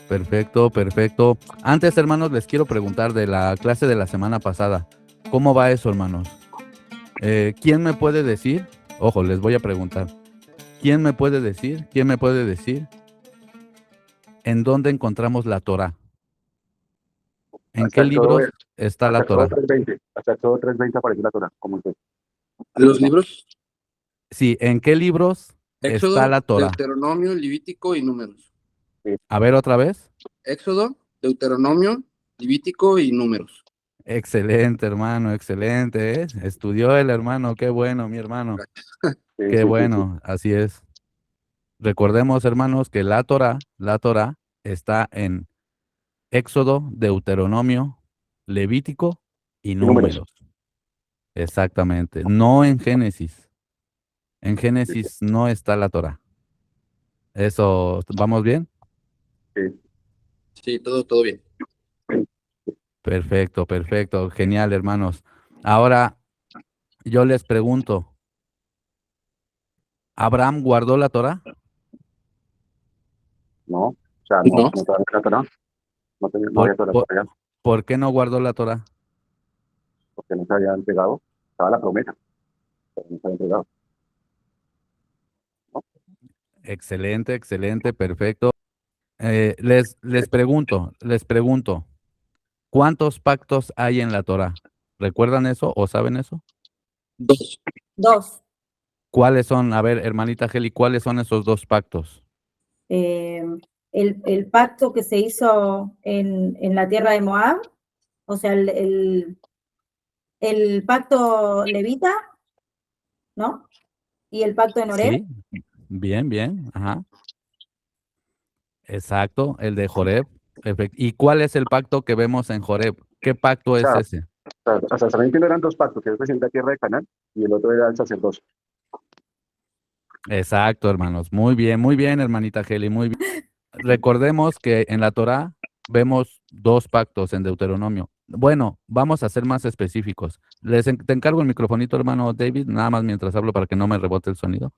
Perfecto, perfecto. Antes, hermanos, les quiero preguntar de la clase de la semana pasada. ¿Cómo va eso, hermanos? ¿Quién me puede decir? Ojo, les voy a preguntar. ¿Quién me puede decir en dónde encontramos la Torá? ¿En Hasta qué el todo, libros está hasta la el todo Torá? 320, hasta el todo 320 aparece la Torah, como usted. ¿De los libros? Sí, ¿en qué libros está Éxodo, la Torá? Deuteronomio, Levítico y Números. Sí, A ver otra vez. Éxodo, Deuteronomio, Levítico y Números. Excelente, hermano, excelente, ¿eh? Estudió el hermano, qué bueno, mi hermano. sí, Qué sí, sí, sí. bueno, así es. Recordemos, hermanos, que la Torá está en Éxodo, Deuteronomio, Levítico y Y números. Números. Exactamente. No en Génesis. En Sí, sí, Génesis no está la Torá. Eso, ¿vamos bien? sí. Sí, todo bien. Perfecto, perfecto. Genial, hermanos. Ahora, yo les pregunto, ¿Abraham guardó la Torá? No, o sea, ¿No? no estaba en la Torah, no ¿Por, había Torah por, todavía, por qué no guardó la Torá? porque no se había entregado. Estaba la promesa, pero no se había entregado. ¿No? Excelente, excelente, perfecto. Les pregunto, ¿cuántos pactos hay en la Torá? ¿Recuerdan eso o saben eso? Dos. Dos. ¿Cuáles son? A ver, hermanita Geli, ¿cuáles son esos dos pactos? Eh, el pacto que se hizo en la tierra de Moab, o sea, el pacto levita, ¿no? Y el pacto en Horeb. Sí, bien, bien, ajá, exacto, el de Joreb. ¿Y cuál es el pacto que vemos en Joreb? ¿Qué pacto O es sea, ese? hasta también que no eran dos pactos, que es recién la tierra de Canaán y el otro era el sacerdocio. Exacto, hermanos, muy bien, hermanita Geli, muy bien. Recordemos que en la Torá vemos dos pactos en Deuteronomio. Bueno, vamos a ser más específicos. Te encargo el microfonito, hermano David, nada más mientras hablo para que no me rebote el sonido.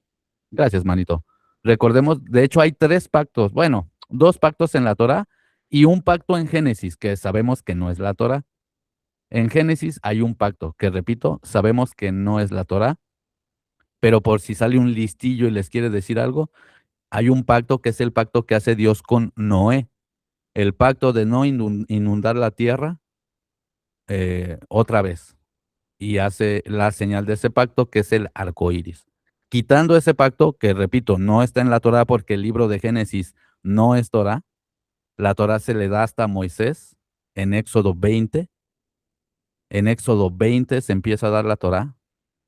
Gracias, manito. Recordemos, de hecho hay tres pactos, bueno, dos pactos en la Torá y un pacto en Génesis, que sabemos que no es la Torá. En Génesis hay un pacto, que repito, sabemos que no es la Torá, pero por si sale un listillo y les quiere decir algo, hay un pacto que es el pacto que hace Dios con Noé, el pacto de no inundar la tierra otra vez, y hace la señal de ese pacto que es el arco iris. Quitando ese pacto, que repito, no está en la Torá porque el libro de Génesis no es Torá, la Torá se le da hasta Moisés en Éxodo 20. En Éxodo 20 se empieza a dar la Torá.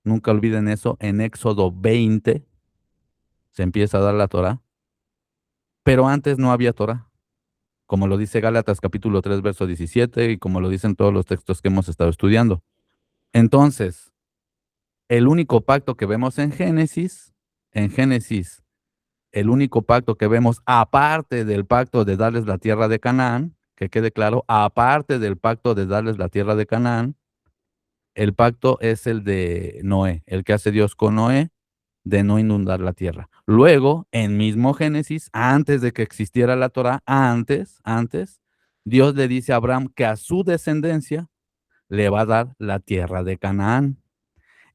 Nunca olviden eso. En Éxodo 20 se empieza a dar la Torá. Pero antes no había Torá, como lo dice Gálatas capítulo 3, verso 17, y como lo dicen todos los textos que hemos estado estudiando. Entonces, el único pacto que vemos en Génesis, el único pacto que vemos, aparte del pacto de darles la tierra de Canaán, que quede claro, aparte del pacto de darles la tierra de Canaán, el pacto es el de Noé, el que hace Dios con Noé, de no inundar la tierra. Luego, en mismo Génesis, antes de que existiera la Torá, antes, Dios le dice a Abraham que a su descendencia le va a dar la tierra de Canaán.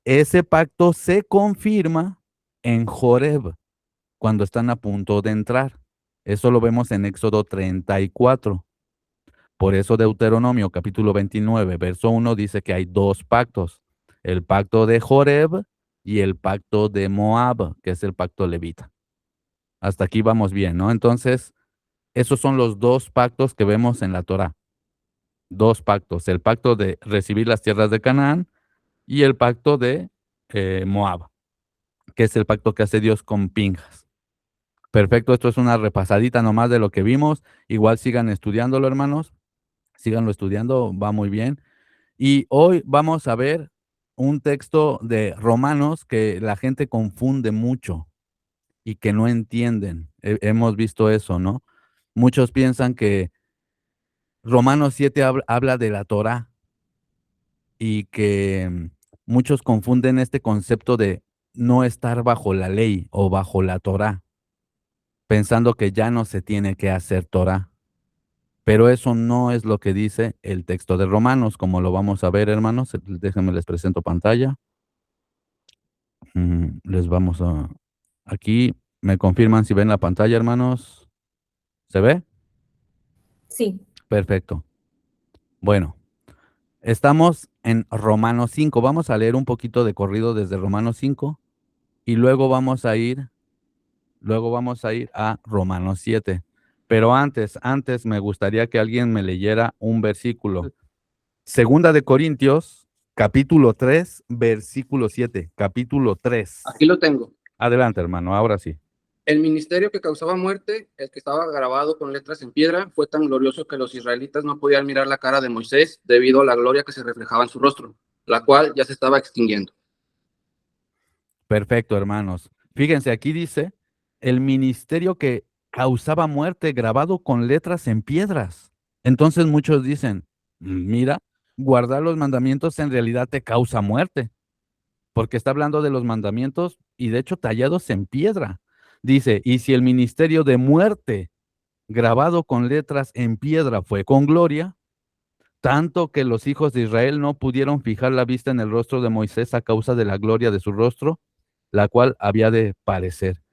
Ese pacto se confirma en Joreb, cuando están a punto de entrar. Eso lo vemos en Éxodo 34. Por eso Deuteronomio capítulo 29, verso 1 dice que hay dos pactos, el pacto de Joreb y el pacto de Moab, que es el pacto levita. Hasta aquí vamos bien, ¿no? Entonces, esos son los dos pactos que vemos en la Torá. Dos pactos, el pacto de recibir las tierras de Canaán y el pacto de Moab, que es el pacto que hace Dios con Pinjas. Perfecto, esto es una repasadita nomás de lo que vimos. Igual sigan estudiándolo, hermanos. Síganlo estudiando, va muy bien. Y hoy vamos a ver un texto de Romanos que la gente confunde mucho y que no entienden. Hemos visto eso, ¿no? Muchos piensan que Romanos 7 habla de la Torá y que muchos confunden este concepto de no estar bajo la ley o bajo la Torá, pensando que ya no se tiene que hacer Torá. Pero eso no es lo que dice el texto de Romanos, como lo vamos a ver, hermanos. Déjenme les presento pantalla. Les vamos a... Aquí me confirman si ven la pantalla, hermanos. ¿Se ve? Sí, Perfecto. Bueno, estamos en Romanos 5. Vamos a leer un poquito de corrido desde Romanos 5 y luego vamos a ir a Romanos 7. Pero antes me gustaría que alguien me leyera un versículo. Segunda de Corintios, capítulo 3, versículo 7. Capítulo 3. Aquí lo tengo. Adelante, hermano, ahora sí. El ministerio que causaba muerte, el que estaba grabado con letras en piedra, fue tan glorioso que los israelitas no podían mirar la cara de Moisés debido a la gloria que se reflejaba en su rostro, la cual ya se estaba extinguiendo. Perfecto, hermanos. Fíjense, aquí dice, el ministerio que causaba muerte grabado con letras en piedras. Entonces muchos dicen, mira, guardar los mandamientos en realidad te causa muerte, porque está hablando de los mandamientos y de hecho tallados en piedra. Dice, y si el ministerio de muerte grabado con letras en piedra fue con gloria, tanto que los hijos de Israel no pudieron fijar la vista en el rostro de Moisés a causa de la gloria de su rostro, la cual había de parecer.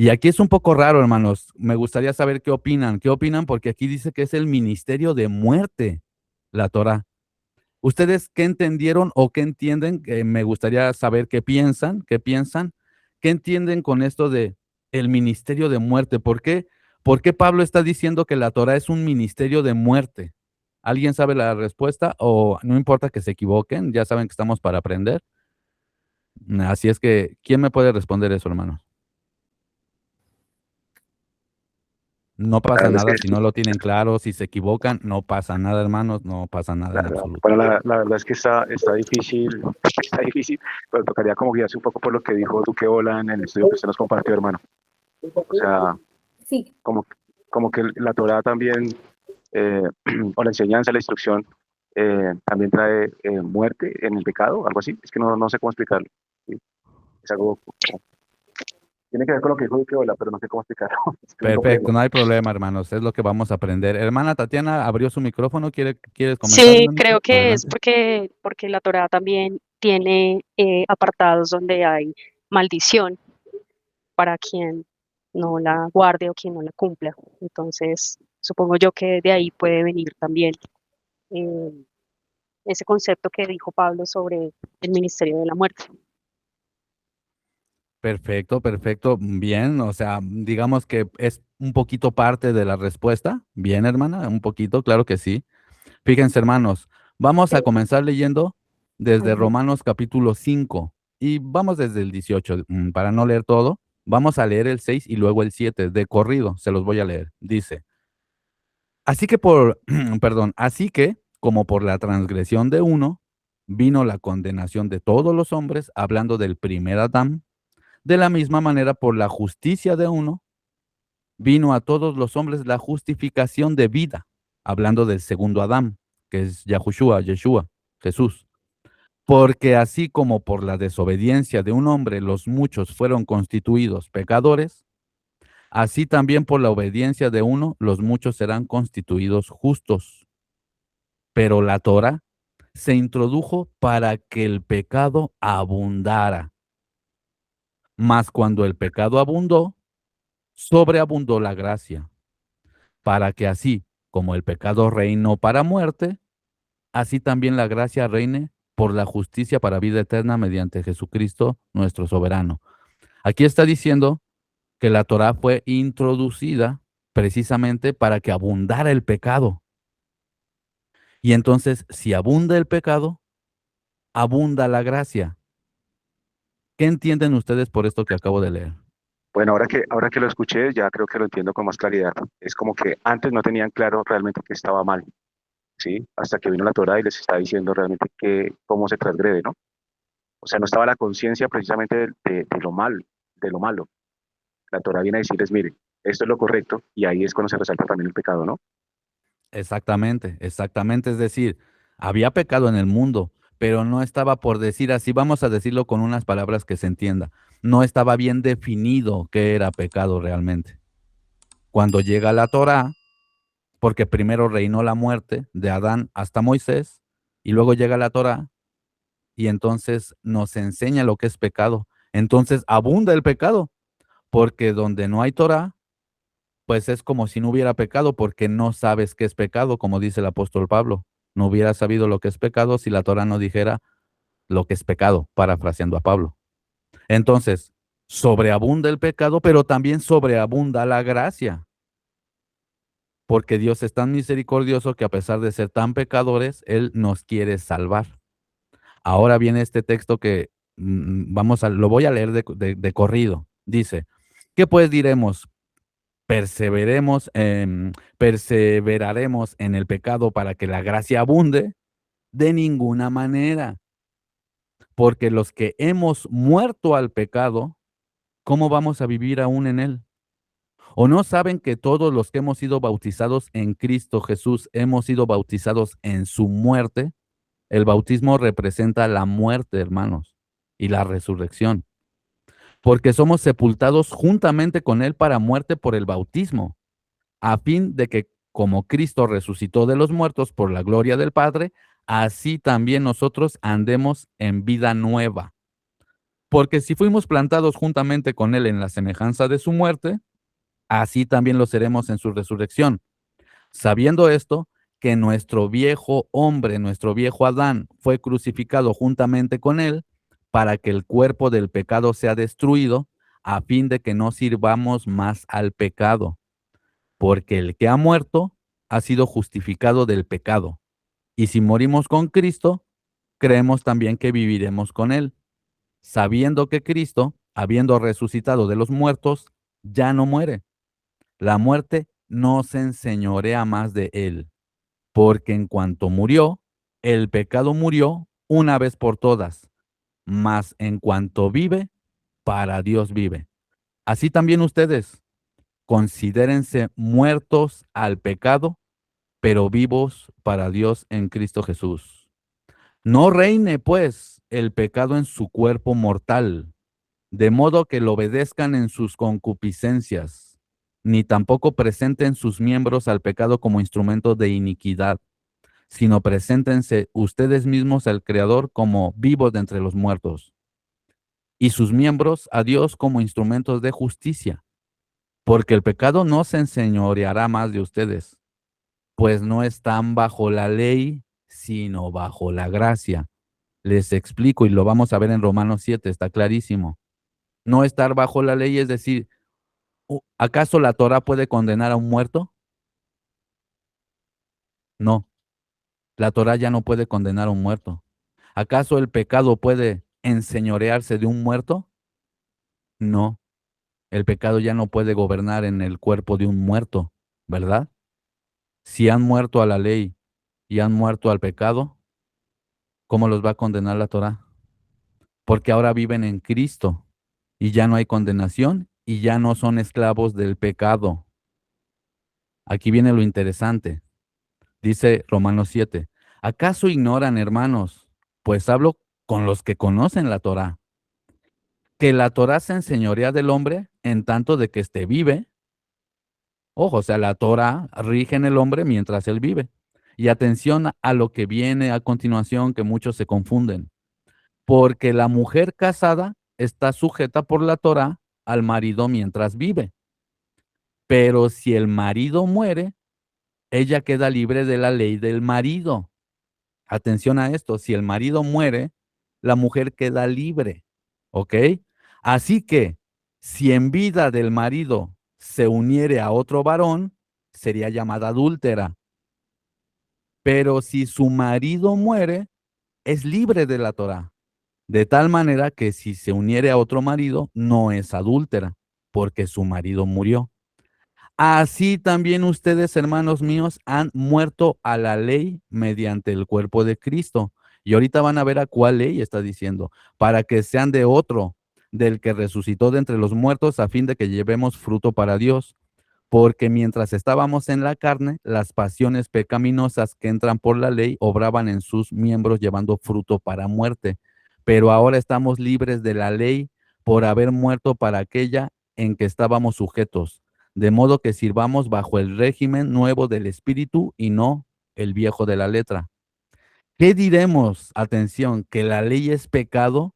Y aquí es un poco raro, hermanos. Me gustaría saber qué opinan. ¿Qué opinan? Porque aquí dice que es el ministerio de muerte, la Torá. ¿Ustedes qué entendieron o qué entienden? Me gustaría saber qué piensan, qué entienden con esto de el ministerio de muerte. ¿Por qué? ¿Por qué Pablo está diciendo que la Torá es un ministerio de muerte? ¿Alguien sabe la respuesta? O no importa que se equivoquen, ya saben que estamos para aprender. Así es que, ¿quién me puede responder eso, hermano? No La pasa verdad es nada que, si no lo tienen claro, si se equivocan, no pasa nada, hermanos, no pasa nada en absoluto. bueno, la verdad es que está difícil, está difícil, pero tocaría como guiarse un poco por lo que dijo Duque Ola en el estudio que usted nos compartió, hermano. O sea, sí. como que la Torá también, o la enseñanza, la instrucción, también trae muerte en el pecado, algo así. Es que no sé cómo explicarlo. ¿Sí? Es algo, tiene que ver con lo que dijo Duque Ola, pero no sé cómo explicarlo. Es que no lo Perfecto, comprendo. no hay problema, hermanos, es lo que vamos a aprender. Hermana Tatiana abrió su micrófono, ¿quieres comentar, Sí, hermanita? creo que es Adelante. porque la Torá también tiene apartados donde hay maldición para quien no la guarde o quien no la cumpla. Entonces, supongo yo que de ahí puede venir también eh, ese concepto que dijo Pablo sobre el ministerio de la muerte. Perfecto, perfecto, bien, o sea, digamos que es un poquito parte de la respuesta. Bien, hermana, un poquito, claro que sí. Fíjense, hermanos, vamos a comenzar leyendo desde Ujú. Romanos capítulo 5 y vamos desde el 18, para no leer todo, vamos a leer el 6 y luego el 7 de corrido, se los voy a leer. Dice, así que así que como por la transgresión de uno vino la condenación de todos los hombres, hablando del primer Adán, de la misma manera por la justicia de uno vino a todos los hombres la justificación de vida, hablando del segundo Adán, que es Yeshua, Jesús. Porque así como por la desobediencia de un hombre los muchos fueron constituidos pecadores, así también por la obediencia de uno los muchos serán constituidos justos. Pero la Torah se introdujo para que el pecado abundara. Mas cuando el pecado abundó, sobreabundó la gracia, para que así como el pecado reinó para muerte, así también la gracia reine por la justicia para vida eterna mediante Jesucristo nuestro soberano. Aquí está diciendo que la Torá fue introducida precisamente para que abundara el pecado. Y entonces, si abunda el pecado, abunda la gracia. ¿Qué entienden ustedes por esto que acabo de leer? Bueno, ahora que lo escuché, ya creo que lo entiendo con más claridad. Es como que antes no tenían claro realmente que estaba mal, ¿sí? Hasta que vino la Torá y les está diciendo realmente cómo se transgrede, ¿no? O sea, no estaba la conciencia precisamente de lo mal, de lo malo. La Torá viene a decirles, mire, esto es lo correcto, y ahí es cuando se resalta también el pecado, ¿no? Exactamente, exactamente. Es decir, había pecado en el mundo, pero no estaba por decir así, vamos a decirlo con unas palabras que se entienda. No estaba bien definido qué era pecado realmente. Cuando llega la Torá, porque primero reinó la muerte de Adán hasta Moisés, y luego llega la Torá, y entonces nos enseña lo que es pecado. Entonces abunda el pecado, porque donde no hay Torá, pues es como si no hubiera pecado, porque no sabes qué es pecado, como dice el apóstol Pablo. No hubiera sabido lo que es pecado si la Torá no dijera lo que es pecado, parafraseando a Pablo. Entonces, sobreabunda el pecado, pero también sobreabunda la gracia, porque Dios es tan misericordioso que a pesar de ser tan pecadores, Él nos quiere salvar. Ahora viene este texto que lo voy a leer de corrido. Dice, ¿qué pues diremos? Perseveraremos en el pecado para que la gracia abunde. De ninguna manera, porque los que hemos muerto al pecado, ¿cómo vamos a vivir aún en él? ¿O no saben que todos los que hemos sido bautizados en Cristo Jesús hemos sido bautizados en su muerte? El bautismo representa la muerte, hermanos, y la resurrección, porque somos sepultados juntamente con él para muerte por el bautismo, a fin de que como Cristo resucitó de los muertos por la gloria del Padre, así también nosotros andemos en vida nueva. Porque si fuimos plantados juntamente con él en la semejanza de su muerte, así también lo seremos en su resurrección. Sabiendo esto, que nuestro viejo hombre, nuestro viejo Adán, fue crucificado juntamente con él, para que el cuerpo del pecado sea destruido, a fin de que no sirvamos más al pecado. Porque el que ha muerto ha sido justificado del pecado. Y si morimos con Cristo, creemos también que viviremos con él, sabiendo que Cristo, habiendo resucitado de los muertos, ya no muere. La muerte no se enseñorea más de él, porque en cuanto murió, el pecado murió una vez por todas, mas en cuanto vive, para Dios vive. Así también ustedes, considérense muertos al pecado, pero vivos para Dios en Cristo Jesús. No reine, pues, el pecado en su cuerpo mortal, de modo que lo obedezcan en sus concupiscencias, ni tampoco presenten sus miembros al pecado como instrumentos de iniquidad, sino preséntense ustedes mismos al Creador como vivos de entre los muertos, y sus miembros a Dios como instrumentos de justicia, porque el pecado no se enseñoreará más de ustedes, pues no están bajo la ley, sino bajo la gracia. Les explico y lo vamos a ver en Romanos 7, está clarísimo. No estar bajo la ley es decir, ¿acaso la Torá puede condenar a un muerto? No, la Torá ya no puede condenar a un muerto. ¿Acaso el pecado puede enseñorearse de un muerto? No, el pecado ya no puede gobernar en el cuerpo de un muerto, ¿verdad? Si han muerto a la ley y han muerto al pecado, ¿cómo los va a condenar la Torá? Porque ahora viven en Cristo y ya no hay condenación y ya no son esclavos del pecado. Aquí viene lo interesante. Dice Romanos 7, ¿acaso ignoran, hermanos? Pues hablo con los que conocen la Torá, que la Torá se enseñorea del hombre en tanto de que éste vive. Ojo, o sea, la Torá rige en el hombre mientras él vive. Y atención a lo que viene a continuación, que muchos se confunden. Porque la mujer casada está sujeta por la Torá al marido mientras vive. Pero si el marido muere, ella queda libre de la ley del marido. Atención a esto, si el marido muere, la mujer queda libre, ¿ok? Así que si en vida del marido se uniere a otro varón, sería llamada adúltera. Pero si su marido muere, es libre de la Torá. De tal manera que si se uniere a otro marido, no es adúltera, porque su marido murió. Así también ustedes, hermanos míos, han muerto a la ley mediante el cuerpo de Cristo. Y ahorita van a ver a cuál ley está diciendo, para que sean de otro, del que resucitó de entre los muertos, a fin de que llevemos fruto para Dios. Porque mientras estábamos en la carne, las pasiones pecaminosas que entran por la ley obraban en sus miembros llevando fruto para muerte. Pero ahora estamos libres de la ley por haber muerto para aquella en que estábamos sujetos, de modo que sirvamos bajo el régimen nuevo del Espíritu y no el viejo de la letra. ¿Qué diremos? Atención, ¿que la ley es pecado?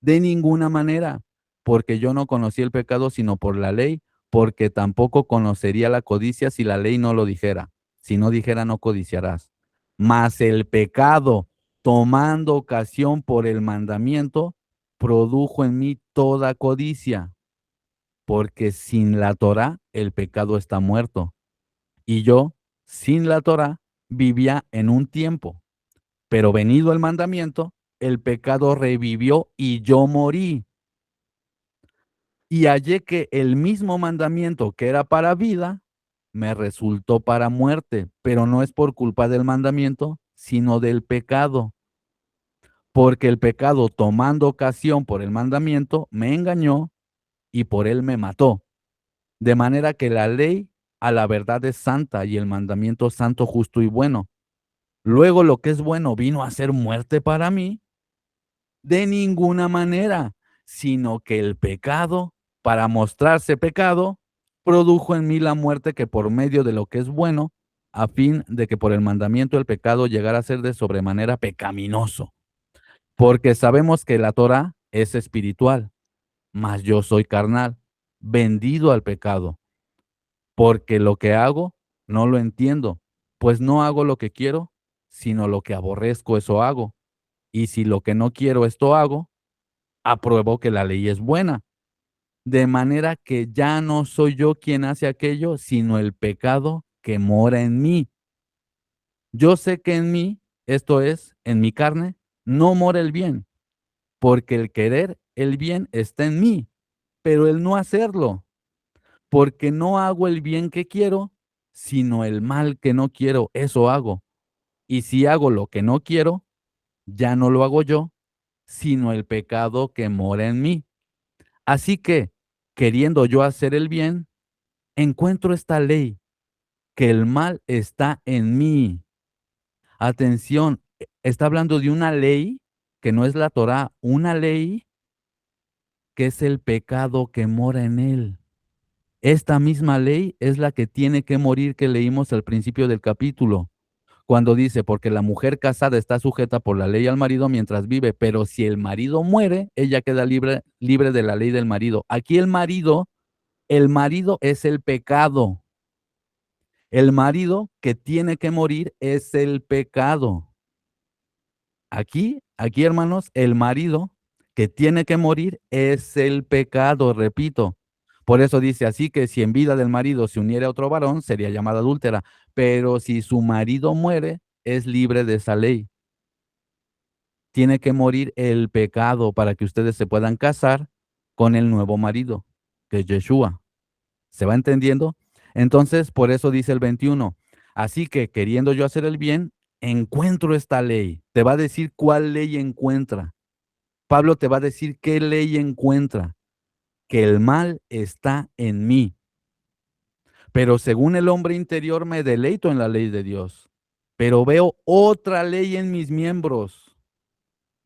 De ninguna manera, porque yo no conocí el pecado sino por la ley, porque tampoco conocería la codicia si la ley no lo dijera. Si no dijera, no codiciarás. Mas el pecado, tomando ocasión por el mandamiento, produjo en mí toda codicia, porque sin la Torá el pecado está muerto. Y yo, sin la Torá, vivía en un tiempo. Pero venido el mandamiento, el pecado revivió y yo morí. Y hallé que el mismo mandamiento que era para vida, me resultó para muerte, pero no es por culpa del mandamiento, sino del pecado. Porque el pecado, tomando ocasión por el mandamiento, me engañó y por él me mató. De manera que la ley a la verdad es santa y el mandamiento santo, justo y bueno. Luego lo que es bueno vino a ser muerte para mí. De ninguna manera, sino que el pecado, para mostrarse pecado, produjo en mí la muerte que por medio de lo que es bueno, a fin de que por el mandamiento el pecado llegara a ser de sobremanera pecaminoso. Porque sabemos que la Torá es espiritual, mas yo soy carnal, vendido al pecado. Porque lo que hago no lo entiendo, pues no hago lo que quiero, sino lo que aborrezco, eso hago. Y si lo que no quiero, esto hago, apruebo que la ley es buena. De manera que ya no soy yo quien hace aquello, sino el pecado que mora en mí. Yo sé que en mí, esto es, en mi carne, no mora el bien, porque el querer el bien está en mí, pero el no hacerlo, porque no hago el bien que quiero, sino el mal que no quiero, eso hago. Y si hago lo que no quiero, ya no lo hago yo, sino el pecado que mora en mí. Así que, queriendo yo hacer el bien, encuentro esta ley, que el mal está en mí. Atención, está hablando de una ley que no es la Torá, una ley que es el pecado que mora en él. Esta misma ley es la que tiene que morir, que leímos al principio del capítulo, cuando dice, porque la mujer casada está sujeta por la ley al marido mientras vive, pero si el marido muere, ella queda libre de la ley del marido. Aquí el marido es el pecado. El marido que tiene que morir es el pecado. Aquí, hermanos, el marido que tiene que morir es el pecado, repito. Por eso dice, así que si en vida del marido se uniera a otro varón, sería llamada adúltera. Pero si su marido muere, es libre de esa ley. Tiene que morir el pecado para que ustedes se puedan casar con el nuevo marido, que es Yeshua. ¿Se va entendiendo? Entonces, por eso dice el 21. Así que queriendo yo hacer el bien, encuentro esta ley. Te va a decir cuál ley encuentra. Pablo te va a decir qué ley encuentra. Que el mal está en mí. Pero según el hombre interior me deleito en la ley de Dios. Pero veo otra ley en mis miembros.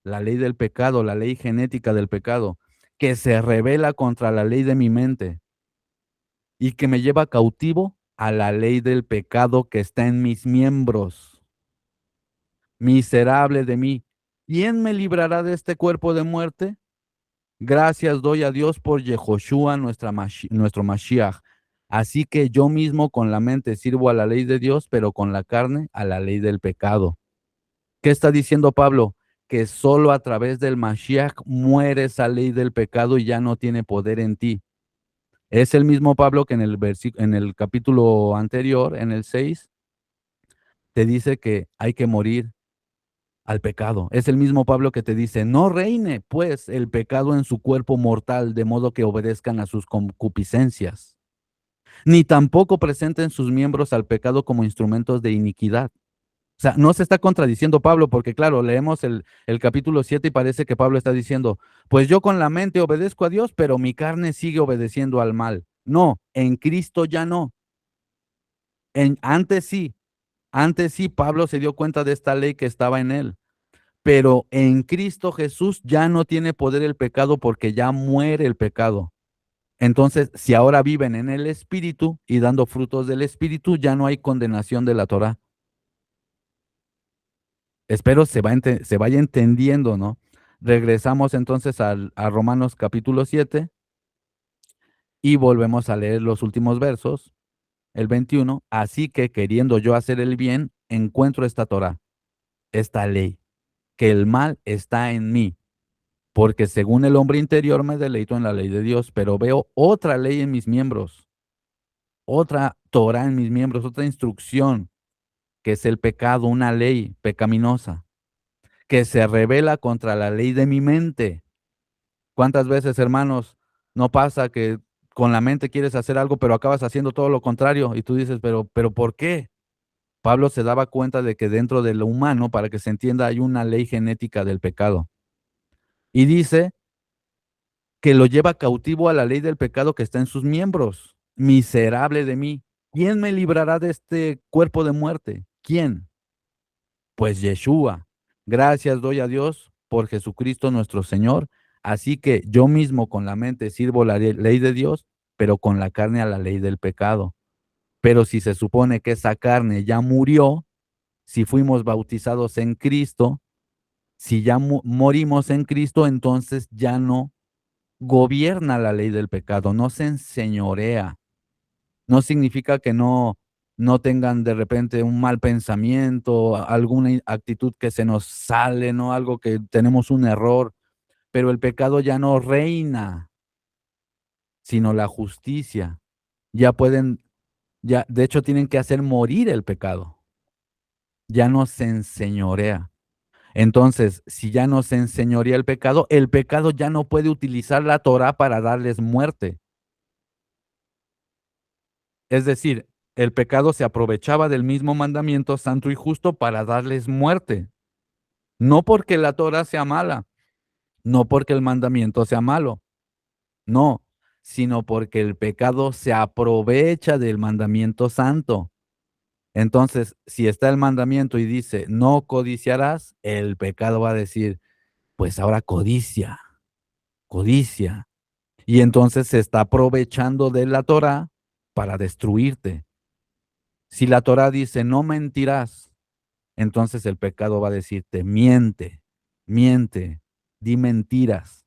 La ley del pecado, la ley genética del pecado, que se revela contra la ley de mi mente y que me lleva cautivo a la ley del pecado que está en mis miembros. Miserable de mí, ¿quién me librará de este cuerpo de muerte? Gracias doy a Dios por Yehoshua, nuestro Mashiach. Así que yo mismo con la mente sirvo a la ley de Dios, pero con la carne a la ley del pecado. ¿Qué está diciendo Pablo? Que solo a través del Mashiach muere esa ley del pecado y ya no tiene poder en ti. Es el mismo Pablo que en el capítulo anterior, en el 6, te dice que hay que morir al pecado. Es el mismo Pablo que te dice, no reine pues el pecado en su cuerpo mortal, de modo que obedezcan a sus concupiscencias, ni tampoco presenten sus miembros al pecado como instrumentos de iniquidad. O sea, no se está contradiciendo Pablo, porque claro, leemos el capítulo 7 y parece que Pablo está diciendo, pues yo con la mente obedezco a Dios, pero mi carne sigue obedeciendo al mal. No, en Cristo ya no. Antes sí, Pablo se dio cuenta de esta ley que estaba en él. Pero en Cristo Jesús ya no tiene poder el pecado porque ya muere el pecado. Entonces, si ahora viven en el Espíritu y dando frutos del Espíritu, ya no hay condenación de la Torá. Espero se vaya entendiendo, ¿no? Regresamos entonces a Romanos capítulo 7 y volvemos a leer los últimos versos, el 21. Así que queriendo yo hacer el bien, encuentro esta Torá, esta ley, que el mal está en mí, porque según el hombre interior me deleito en la ley de Dios, pero veo otra ley en mis miembros, otra Torá en mis miembros, otra instrucción, que es el pecado, una ley pecaminosa, que se revela contra la ley de mi mente. ¿Cuántas veces, hermanos, no pasa que con la mente quieres hacer algo, pero acabas haciendo todo lo contrario? Y tú dices, pero ¿por qué? Pablo se daba cuenta de que dentro de lo humano, para que se entienda, hay una ley genética del pecado. Y dice que lo lleva cautivo a la ley del pecado que está en sus miembros. Miserable de mí. ¿Quién me librará de este cuerpo de muerte? ¿Quién? Pues Yeshua. Gracias doy a Dios por Jesucristo nuestro Señor. Así que yo mismo con la mente sirvo la ley de Dios, pero con la carne a la ley del pecado. Pero si se supone que esa carne ya murió, si fuimos bautizados en Cristo, si ya morimos en Cristo, entonces ya no gobierna la ley del pecado, no se enseñorea. No significa que no tengan de repente un mal pensamiento, alguna actitud que se nos sale, ¿no? Algo que tenemos un error, pero el pecado ya no reina, sino la justicia. Ya pueden, ya, de hecho tienen que hacer morir el pecado. Ya no se enseñorea. Entonces, si ya no se enseñorea el pecado ya no puede utilizar la Torah para darles muerte. Es decir, el pecado se aprovechaba del mismo mandamiento santo y justo para darles muerte. No porque la Torah sea mala, no porque el mandamiento sea malo, no, sino porque el pecado se aprovecha del mandamiento santo. Entonces, si está el mandamiento y dice, no codiciarás, el pecado va a decir, pues ahora codicia, codicia. Y entonces se está aprovechando de la Torah para destruirte. Si la Torah dice, no mentirás, entonces el pecado va a decirte, miente, miente, di mentiras.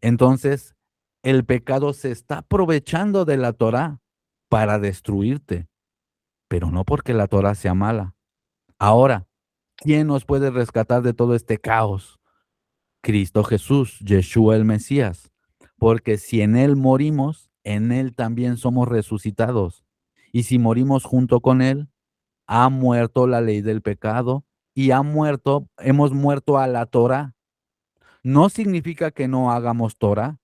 Entonces, el pecado se está aprovechando de la Torah para destruirte, pero no porque la Torah sea mala. Ahora, ¿quién nos puede rescatar de todo este caos? Cristo Jesús, Yeshua el Mesías. Porque si en Él morimos, en Él también somos resucitados. Y si morimos junto con Él, ha muerto la ley del pecado y hemos muerto a la Torah. No significa que no hagamos Torah,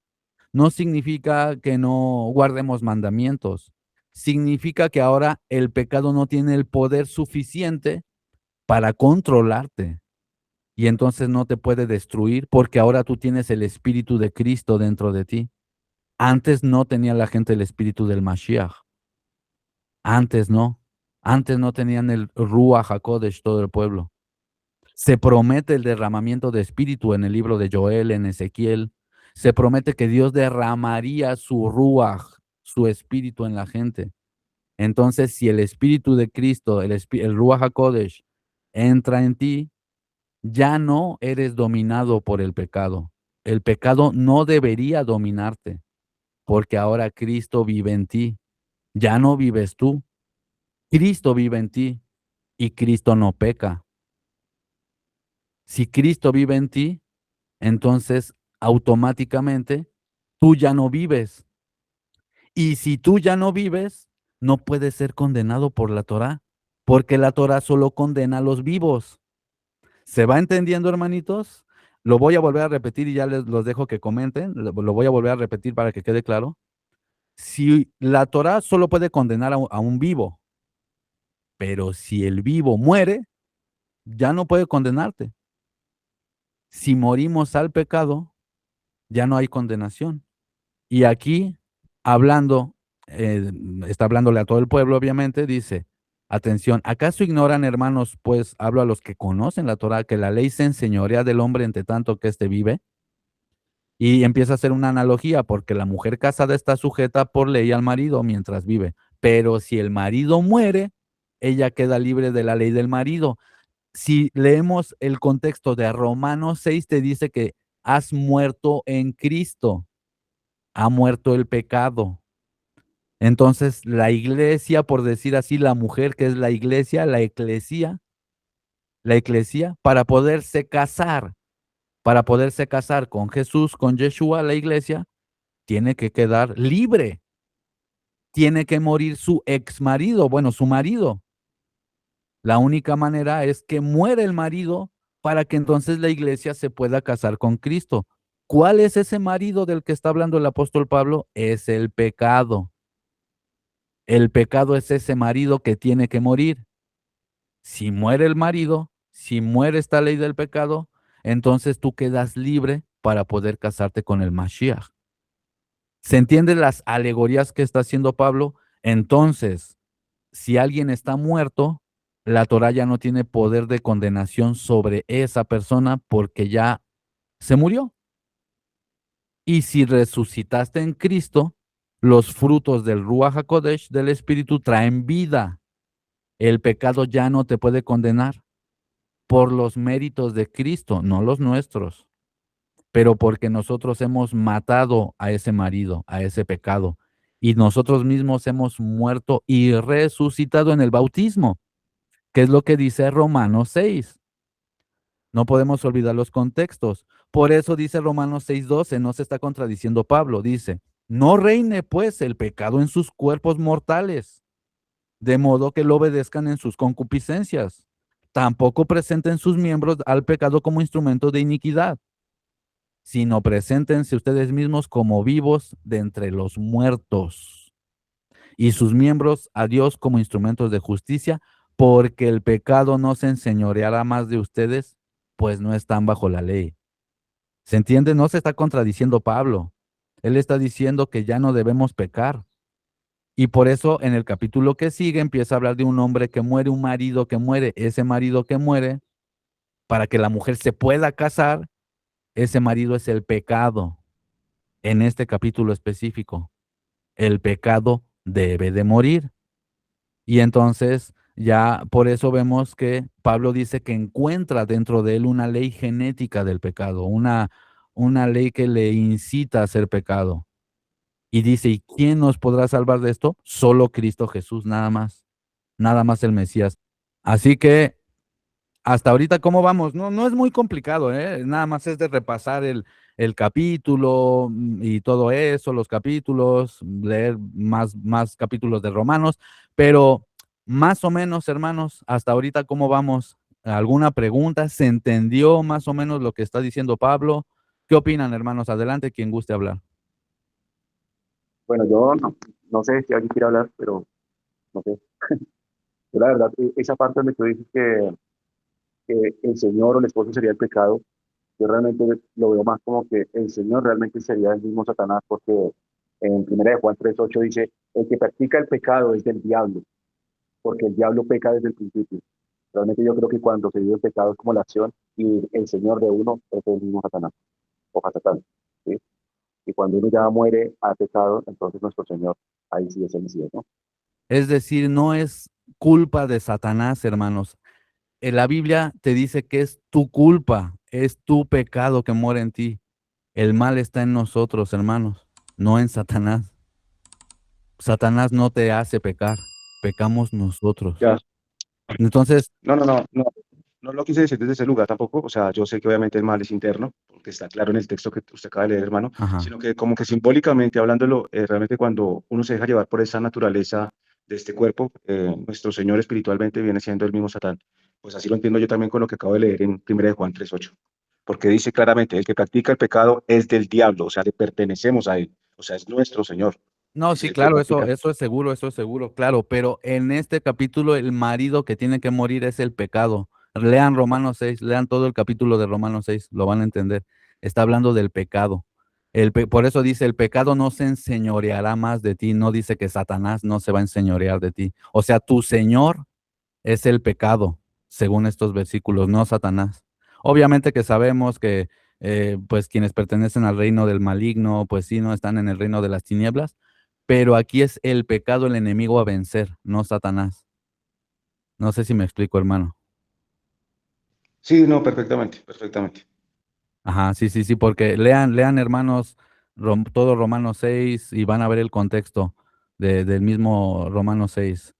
no significa que no guardemos mandamientos. Significa que ahora el pecado no tiene el poder suficiente para controlarte y entonces no te puede destruir porque ahora tú tienes el Espíritu de Cristo dentro de ti. Antes no tenía la gente el Espíritu del Mashiach. Antes no. Antes no tenían el Ruach HaKodesh todo el pueblo. Se promete el derramamiento de espíritu en el libro de Joel, en Ezequiel. Se promete que Dios derramaría su Ruach, su espíritu en la gente. Entonces, si el Espíritu de Cristo, el Ruach HaKodesh, entra en ti, ya no eres dominado por el pecado. El pecado no debería dominarte, porque ahora Cristo vive en ti. Ya no vives tú. Cristo vive en ti y Cristo no peca. Si Cristo vive en ti, entonces automáticamente tú ya no vives. Y si tú ya no vives, no puedes ser condenado por la Torá, porque la Torá solo condena a los vivos. ¿Se va entendiendo, hermanitos? Lo voy a volver a repetir y ya los dejo que comenten. Lo voy a volver a repetir para que quede claro. Si la Torá solo puede condenar a un vivo, pero si el vivo muere, ya no puede condenarte. Si morimos al pecado, ya no hay condenación. Y aquí, hablando, está hablándole a todo el pueblo, obviamente, dice, atención, ¿acaso ignoran, hermanos, pues hablo a los que conocen la Torá, que la ley se enseñorea del hombre entre tanto que éste vive? Y empieza a hacer una analogía, porque la mujer casada está sujeta por ley al marido mientras vive. Pero si el marido muere, ella queda libre de la ley del marido. Si leemos el contexto de Romanos 6, te dice que has muerto en Cristo, ha muerto el pecado. Entonces, la iglesia, por decir así, la mujer que es la iglesia, la eclesía, para poderse casar con Jesús, con Yeshua, la iglesia, tiene que quedar libre. Tiene que morir su ex marido, bueno, su marido. La única manera es que muera el marido para que entonces la iglesia se pueda casar con Cristo. ¿Cuál es ese marido del que está hablando el apóstol Pablo? Es el pecado. El pecado es ese marido que tiene que morir. Si muere el marido, si muere esta ley del pecado, entonces tú quedas libre para poder casarte con el Mashiach. ¿Se entienden las alegorías que está haciendo Pablo? Entonces, si alguien está muerto, la Torá ya no tiene poder de condenación sobre esa persona porque ya se murió. Y si resucitaste en Cristo, los frutos del Ruach HaKodesh, del Espíritu, traen vida. El pecado ya no te puede condenar por los méritos de Cristo, no los nuestros, pero porque nosotros hemos matado a ese marido, a ese pecado, y nosotros mismos hemos muerto y resucitado en el bautismo, que es lo que dice Romanos 6. No podemos olvidar los contextos. Por eso dice Romanos 6:12, no se está contradiciendo Pablo, dice, no reine pues el pecado en sus cuerpos mortales, de modo que lo obedezcan en sus concupiscencias. Tampoco presenten sus miembros al pecado como instrumento de iniquidad, sino preséntense ustedes mismos como vivos de entre los muertos y sus miembros a Dios como instrumentos de justicia, porque el pecado no se enseñoreará más de ustedes, pues no están bajo la ley. ¿Se entiende? No se está contradiciendo Pablo. Él está diciendo que ya no debemos pecar. Y por eso en el capítulo que sigue empieza a hablar de un hombre que muere, un marido que muere. Ese marido que muere, para que la mujer se pueda casar, ese marido es el pecado. En este capítulo específico, el pecado debe de morir. Y entonces ya por eso vemos que Pablo dice que encuentra dentro de él una ley genética del pecado, una ley que le incita a hacer pecado. Y dice, ¿y quién nos podrá salvar de esto? Solo Cristo Jesús, nada más el Mesías. Así que hasta ahorita, ¿cómo vamos? No es muy complicado, ¿eh? Nada más es de repasar el capítulo y todo eso, los capítulos, leer más capítulos de Romanos, pero más o menos, hermanos, hasta ahorita, ¿cómo vamos? ¿Alguna pregunta? ¿Se entendió más o menos lo que está diciendo Pablo? ¿Qué opinan, hermanos? Adelante, quien guste hablar. Bueno, yo no sé si alguien quiere hablar, pero no sé. Yo la verdad, esa parte donde tú dices que el Señor o el esposo sería el pecado, yo realmente lo veo más como que el Señor realmente sería el mismo Satanás, porque en 1 Juan 3:8 dice, el que practica el pecado es del diablo, porque el diablo peca desde el principio. Realmente yo creo que cuando se vive el pecado es como la acción y el Señor de uno es el mismo Satanás, o Satán, ¿sí? Y cuando uno ya muere a pecado, entonces nuestro Señor, ahí sí es el Mesías, ¿no? Es decir, no es culpa de Satanás, hermanos. En la Biblia te dice que es tu culpa, es tu pecado que muere en ti. El mal está en nosotros, hermanos, no en Satanás. Satanás no te hace pecar, pecamos nosotros. Ya. Entonces, No lo quise decir desde ese lugar tampoco, o sea, yo sé que obviamente el mal es interno, porque está claro en el texto que usted acaba de leer, hermano, ajá, sino que como que simbólicamente hablándolo, realmente cuando uno se deja llevar por esa naturaleza de este cuerpo, nuestro Señor espiritualmente viene siendo el mismo Satán. Pues así lo entiendo yo también con lo que acabo de leer en 1 Juan 3:8, porque dice claramente, el que practica el pecado es del diablo, o sea, le pertenecemos a él, o sea, es nuestro Señor, no, es sí, el que claro, practica. eso es seguro, claro, pero en este capítulo el marido que tiene que morir es el pecado. Lean Romanos 6, lean todo el capítulo de Romanos 6, lo van a entender. Está hablando del pecado. Por eso dice, el pecado no se enseñoreará más de ti, no dice que Satanás no se va a enseñorear de ti. O sea, tu Señor es el pecado, según estos versículos, no Satanás. Obviamente que sabemos que pues quienes pertenecen al reino del maligno, pues sí, no están en el reino de las tinieblas, pero aquí es el pecado el enemigo a vencer, no Satanás. No sé si me explico, hermano. Sí, no, perfectamente, perfectamente. Ajá, sí, sí, sí, porque lean hermanos, todo Romanos 6 y van a ver el contexto del mismo Romanos 6.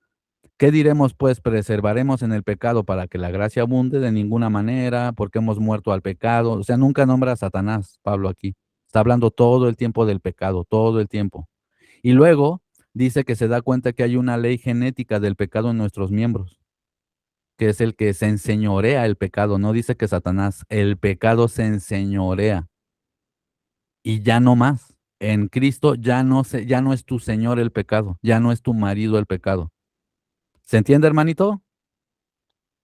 ¿Qué diremos pues? ¿Preservaremos en el pecado para que la gracia abunde? De ninguna manera, porque hemos muerto al pecado. O sea, nunca nombra a Satanás, Pablo aquí. Está hablando todo el tiempo del pecado, todo el tiempo. Y luego dice que se da cuenta que hay una ley genética del pecado en nuestros miembros, que es el que se enseñorea el pecado. No dice que Satanás, el pecado se enseñorea y ya no más. En Cristo ya no es tu Señor el pecado, ya no es tu marido el pecado. ¿Se entiende, hermanito?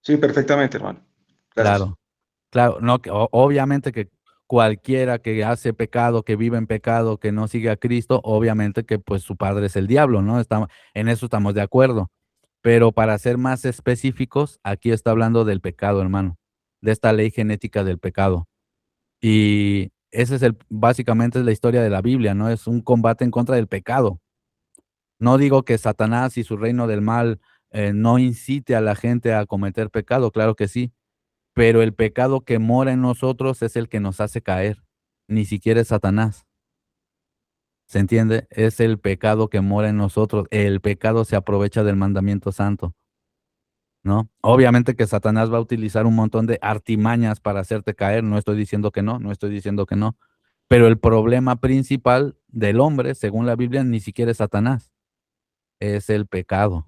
Sí, perfectamente, hermano. Gracias. Claro, claro, no, obviamente que cualquiera que hace pecado, que vive en pecado, que no sigue a Cristo, obviamente que pues su padre es el diablo, ¿no? En eso estamos de acuerdo. Pero para ser más específicos, aquí está hablando del pecado, hermano, de esta ley genética del pecado. Y ese es básicamente es la historia de la Biblia, ¿no? Es un combate en contra del pecado. No digo que Satanás y su reino del mal no incite a la gente a cometer pecado, claro que sí, pero el pecado que mora en nosotros es el que nos hace caer, ni siquiera es Satanás. ¿Se entiende? Es el pecado que mora en nosotros. El pecado se aprovecha del mandamiento santo, ¿no? Obviamente que Satanás va a utilizar un montón de artimañas para hacerte caer, no estoy diciendo que no, no estoy diciendo que no, pero el problema principal del hombre, según la Biblia, ni siquiera es Satanás, es el pecado.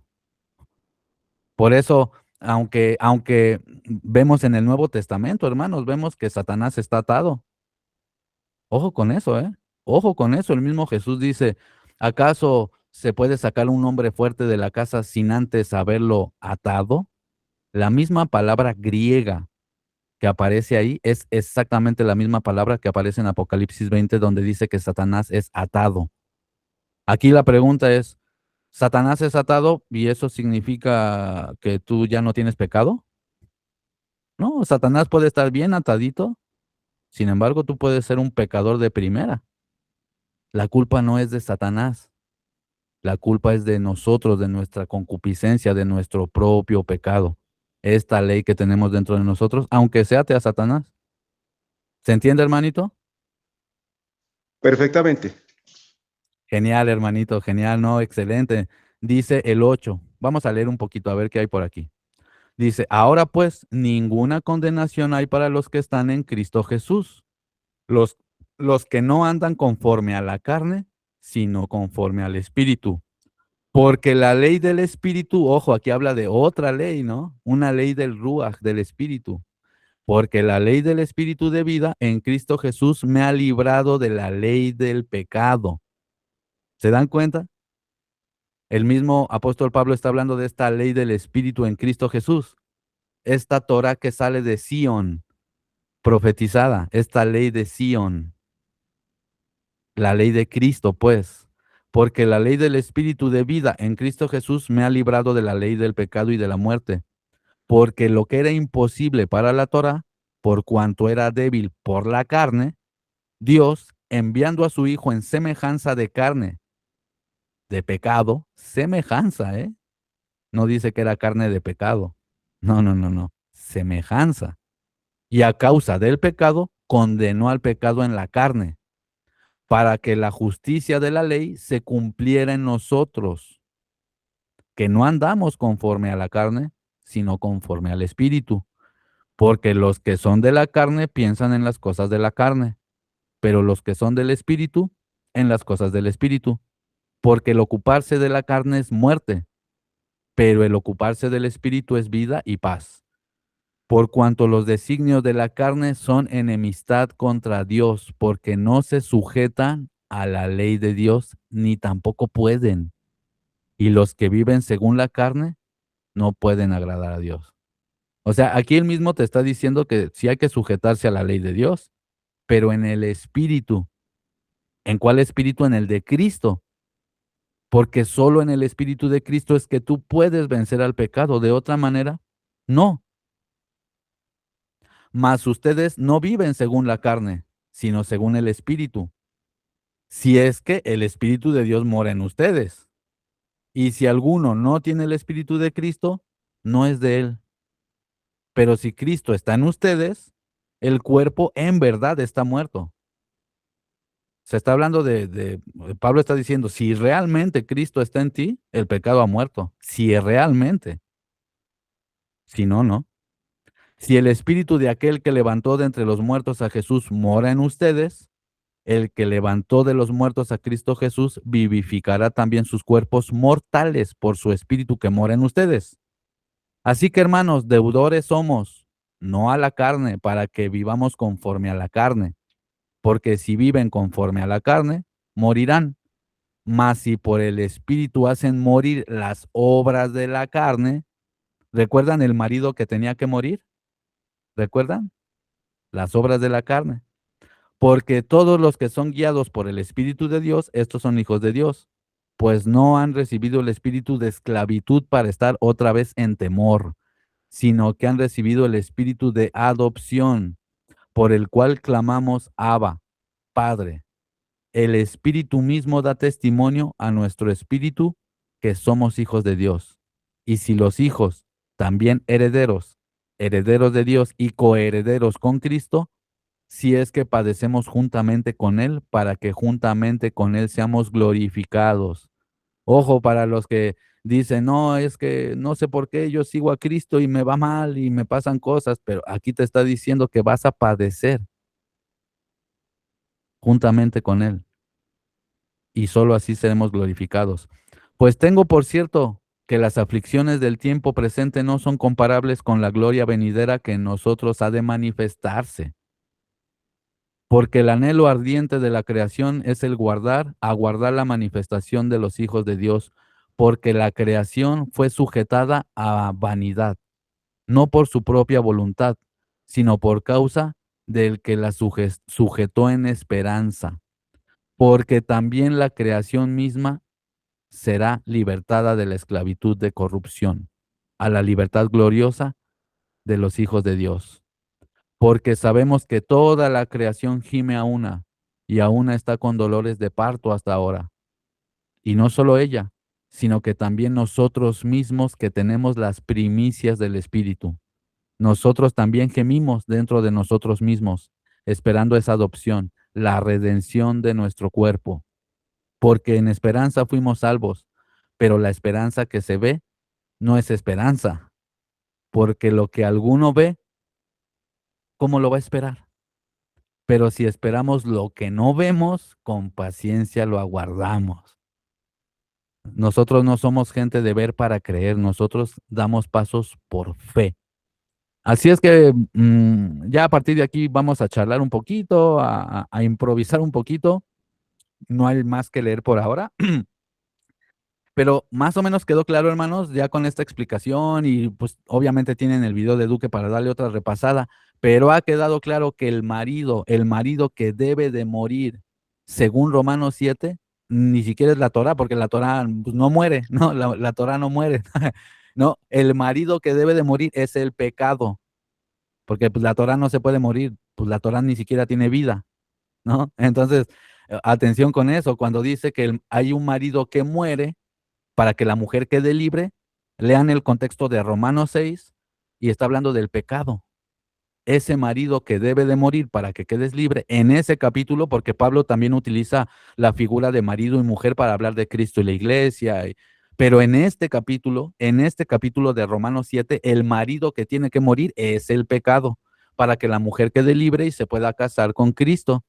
Por eso, aunque vemos en el Nuevo Testamento, hermanos, vemos que Satanás está atado. Ojo con eso, ¿eh? Ojo con eso. El mismo Jesús dice, ¿acaso se puede sacar un hombre fuerte de la casa sin antes haberlo atado? La misma palabra griega que aparece ahí es exactamente la misma palabra que aparece en Apocalipsis 20, donde dice que Satanás es atado. Aquí la pregunta es, ¿Satanás es atado y eso significa que tú ya no tienes pecado? No, Satanás puede estar bien atadito, sin embargo, tú puedes ser un pecador de primera. La culpa no es de Satanás, la culpa es de nosotros, de nuestra concupiscencia, de nuestro propio pecado. Esta ley que tenemos dentro de nosotros, aunque sea a Satanás. ¿Se entiende, hermanito? Perfectamente. Genial, hermanito, genial, no, excelente. Dice el 8. Vamos a leer un poquito a ver qué hay por aquí. Dice, ahora pues, ninguna condenación hay para los que están en Cristo Jesús. Los, los que no andan conforme a la carne, sino conforme al Espíritu. Porque la ley del Espíritu, ojo, aquí habla de otra ley, ¿no? Una ley del Ruach, del Espíritu. Porque la ley del Espíritu de vida en Cristo Jesús me ha librado de la ley del pecado. ¿Se dan cuenta? El mismo apóstol Pablo está hablando de esta ley del Espíritu en Cristo Jesús. Esta Torah que sale de Sion, profetizada, esta ley de Sion, la ley de Cristo, pues. Porque la ley del Espíritu de vida en Cristo Jesús me ha librado de la ley del pecado y de la muerte. Porque lo que era imposible para la Torah, por cuanto era débil por la carne, Dios, enviando a su Hijo en semejanza de carne, de pecado, semejanza, ¿eh? No dice que era carne de pecado. No, no, no, no. Semejanza. Y a causa del pecado, condenó al pecado en la carne, para que la justicia de la ley se cumpliera en nosotros, que no andamos conforme a la carne, sino conforme al Espíritu. Porque los que son de la carne piensan en las cosas de la carne, pero los que son del Espíritu, en las cosas del Espíritu. Porque el ocuparse de la carne es muerte, pero el ocuparse del Espíritu es vida y paz. Por cuanto los designios de la carne son enemistad contra Dios, porque no se sujetan a la ley de Dios, ni tampoco pueden. Y los que viven según la carne no pueden agradar a Dios. O sea, aquí él mismo te está diciendo que sí hay que sujetarse a la ley de Dios, pero en el Espíritu. ¿En cuál Espíritu? En el de Cristo. Porque solo en el Espíritu de Cristo es que tú puedes vencer al pecado. De otra manera, no. Mas ustedes no viven según la carne, sino según el Espíritu, si es que el Espíritu de Dios mora en ustedes. Y si alguno no tiene el Espíritu de Cristo, no es de él. Pero si Cristo está en ustedes, el cuerpo en verdad está muerto. Se está hablando Pablo está diciendo, si realmente Cristo está en ti, el pecado ha muerto. Si realmente. Si no, no. Si el Espíritu de aquel que levantó de entre los muertos a Jesús mora en ustedes, el que levantó de los muertos a Cristo Jesús vivificará también sus cuerpos mortales por su Espíritu que mora en ustedes. Así que, hermanos, deudores somos, no a la carne, para que vivamos conforme a la carne. Porque si viven conforme a la carne, morirán. Mas si por el Espíritu hacen morir las obras de la carne, ¿recuerdan el marido que tenía que morir? ¿Recuerdan? Las obras de la carne. Porque todos los que son guiados por el Espíritu de Dios, estos son hijos de Dios, pues no han recibido el espíritu de esclavitud para estar otra vez en temor, sino que han recibido el espíritu de adopción, por el cual clamamos Abba, Padre. El Espíritu mismo da testimonio a nuestro espíritu que somos hijos de Dios. Y si los hijos, también herederos, herederos de Dios y coherederos con Cristo, si es que padecemos juntamente con Él, para que juntamente con Él seamos glorificados. Ojo para los que dicen, no, es que no sé por qué yo sigo a Cristo y me va mal y me pasan cosas, pero aquí te está diciendo que vas a padecer juntamente con Él y solo así seremos glorificados. Pues tengo por cierto que las aflicciones del tiempo presente no son comparables con la gloria venidera que en nosotros ha de manifestarse. Porque el anhelo ardiente de la creación es el aguardar la manifestación de los hijos de Dios, porque la creación fue sujetada a vanidad, no por su propia voluntad, sino por causa del que la sujetó en esperanza, porque también la creación misma será libertada de la esclavitud de corrupción, a la libertad gloriosa de los hijos de Dios. Porque sabemos que toda la creación gime a una, y a una está con dolores de parto hasta ahora. Y no solo ella, sino que también nosotros mismos que tenemos las primicias del Espíritu. Nosotros también gemimos dentro de nosotros mismos, esperando esa adopción, la redención de nuestro cuerpo. Porque en esperanza fuimos salvos, pero la esperanza que se ve no es esperanza, porque lo que alguno ve, ¿cómo lo va a esperar? Pero si esperamos lo que no vemos, con paciencia lo aguardamos. Nosotros no somos gente de ver para creer, nosotros damos pasos por fe. Así es que ya a partir de aquí vamos a charlar un poquito, a improvisar un poquito. No hay más que leer por ahora. Pero más o menos quedó claro, hermanos, ya con esta explicación y pues obviamente tienen el video de Duque para darle otra repasada, pero ha quedado claro que el marido que debe de morir, según Romanos 7, ni siquiera es la Torá, porque la Torá pues, no muere, no, la Torá no muere. No, el marido que debe de morir es el pecado, porque pues la Torá no se puede morir, pues la Torá ni siquiera tiene vida, ¿no? Entonces, atención con eso, cuando dice que hay un marido que muere, para que la mujer quede libre, lean el contexto de Romanos 6 y está hablando del pecado. Ese marido que debe de morir para que quedes libre, en ese capítulo, porque Pablo también utiliza la figura de marido y mujer para hablar de Cristo y la iglesia, pero en este capítulo de Romanos 7, el marido que tiene que morir es el pecado, para que la mujer quede libre y se pueda casar con Cristo.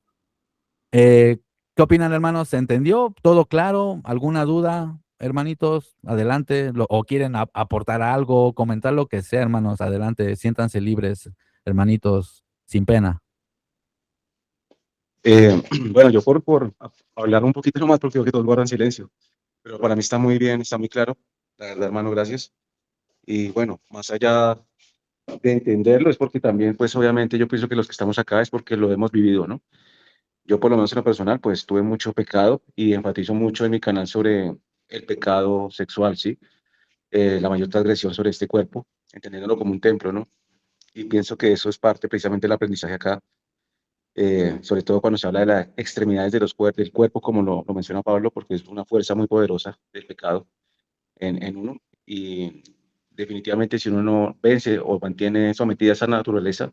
¿Qué opinan, hermanos? ¿Se entendió? ¿Todo claro? ¿Alguna duda? Hermanitos, adelante. O quieren aportar algo, comentar lo que sea, hermanos, adelante. Siéntanse libres, hermanitos, sin pena. Bueno, yo por hablar un poquito más, porque creo que todos guardan silencio, pero para mí está muy bien, está muy claro. La verdad, hermano, gracias. Y bueno, más allá de entenderlo, es porque también, pues obviamente yo pienso que los que estamos acá es porque lo hemos vivido, ¿no? Yo por lo menos en lo personal, pues tuve mucho pecado y enfatizo mucho en mi canal sobre el pecado sexual, ¿sí? La mayor transgresión sobre este cuerpo, entendiéndolo como un templo, ¿no? Y pienso que eso es parte precisamente del aprendizaje acá, sobre todo cuando se habla de las extremidades de del cuerpo, como lo menciona Pablo, porque es una fuerza muy poderosa del pecado en uno. Y definitivamente si uno no vence o mantiene sometida esa naturaleza,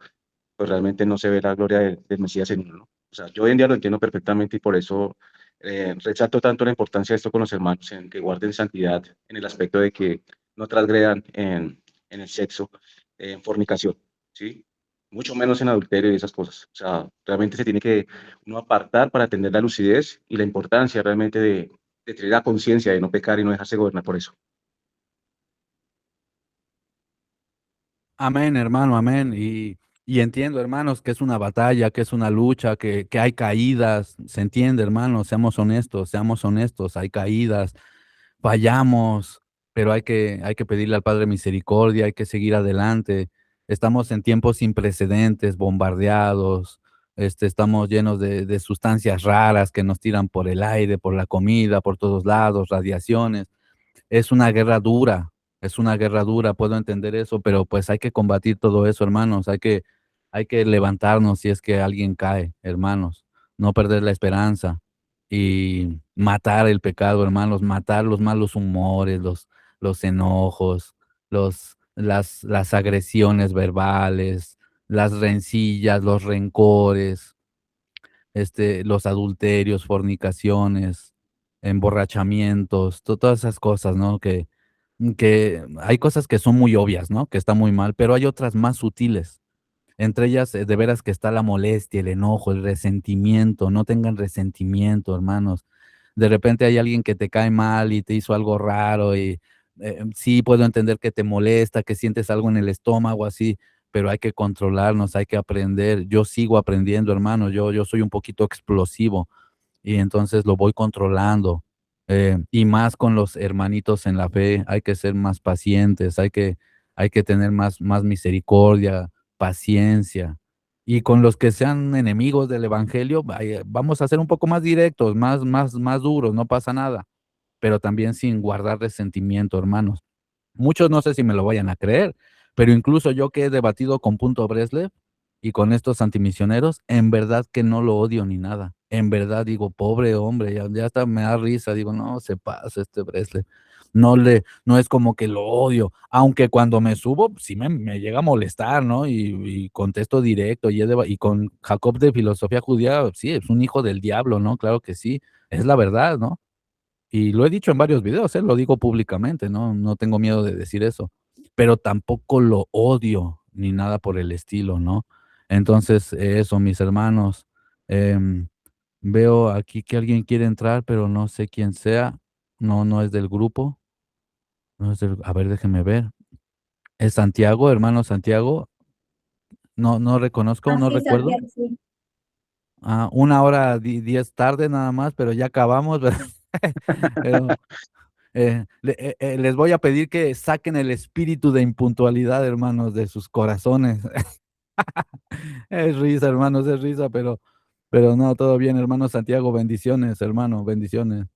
pues realmente no se ve la gloria del Mesías en uno, ¿no? O sea, yo hoy en día lo entiendo perfectamente y por eso resalto tanto la importancia de esto con los hermanos, en que guarden santidad en el aspecto de que no transgredan en el sexo, en fornicación, ¿sí? Mucho menos en adulterio y esas cosas. O sea, realmente se tiene que uno apartar para atender la lucidez y la importancia realmente de tener la conciencia de no pecar y no dejarse gobernar por eso. Amén, hermano, amén. Y entiendo, hermanos, que es una batalla, que es una lucha, que hay caídas. Se entiende, hermanos, seamos honestos, hay caídas, fallamos, pero hay que pedirle al Padre misericordia, hay que seguir adelante. Estamos en tiempos sin precedentes, bombardeados, estamos llenos de sustancias raras que nos tiran por el aire, por la comida, por todos lados, radiaciones. Es una guerra dura, es una guerra dura, puedo entender eso, pero pues hay que combatir todo eso, hermanos, hay que levantarnos si es que alguien cae, hermanos, no perder la esperanza y matar el pecado, hermanos, matar los malos humores, los enojos, las agresiones verbales, las rencillas, los rencores, los adulterios, fornicaciones, emborrachamientos, todas esas cosas, ¿no? Que hay cosas que son muy obvias, ¿no? Que está muy mal, pero hay otras más sutiles. Entre ellas, de veras que está la molestia, el enojo, el resentimiento. No tengan resentimiento, hermanos. De repente hay alguien que te cae mal y te hizo algo raro y sí puedo entender que te molesta, que sientes algo en el estómago así, pero hay que controlarnos, hay que aprender. Yo sigo aprendiendo, hermano. Yo soy un poquito explosivo y entonces lo voy controlando. Y más con los hermanitos en la fe, hay que ser más pacientes, hay que tener más misericordia, paciencia. Y con los que sean enemigos del evangelio, vamos a ser un poco más directos, más duros, no pasa nada, pero también sin guardar resentimiento, hermanos. Muchos no sé si me lo vayan a creer, pero incluso yo que he debatido con Punto Breslev y con estos antimisioneros, en verdad que no lo odio ni nada. En verdad digo, pobre hombre, ya hasta me da risa, digo, no, se pasa este Breslev. No es como que lo odio, aunque cuando me subo, sí me llega a molestar, ¿no? Y contesto directo, y con Jacob de filosofía judía, sí, es un hijo del diablo, ¿no? Claro que sí, es la verdad, ¿no? Y lo he dicho en varios videos, lo digo públicamente, ¿no? No tengo miedo de decir eso, pero tampoco lo odio ni nada por el estilo, ¿no? Entonces, eso, mis hermanos, em, veo aquí que alguien quiere entrar, pero no sé quién sea. No, no es del grupo. No es a ver, déjeme ver. ¿Es Santiago, hermano Santiago? No, no reconozco, Ah, no sí, recuerdo. Santiago, sí. Ah, 1 hora 10 tarde nada más, pero ya acabamos, ¿verdad? Pero, les voy a pedir que saquen el espíritu de impuntualidad, hermanos, de sus corazones. Es risa, hermanos, es risa, pero no, todo bien, hermano Santiago, bendiciones, hermano, bendiciones.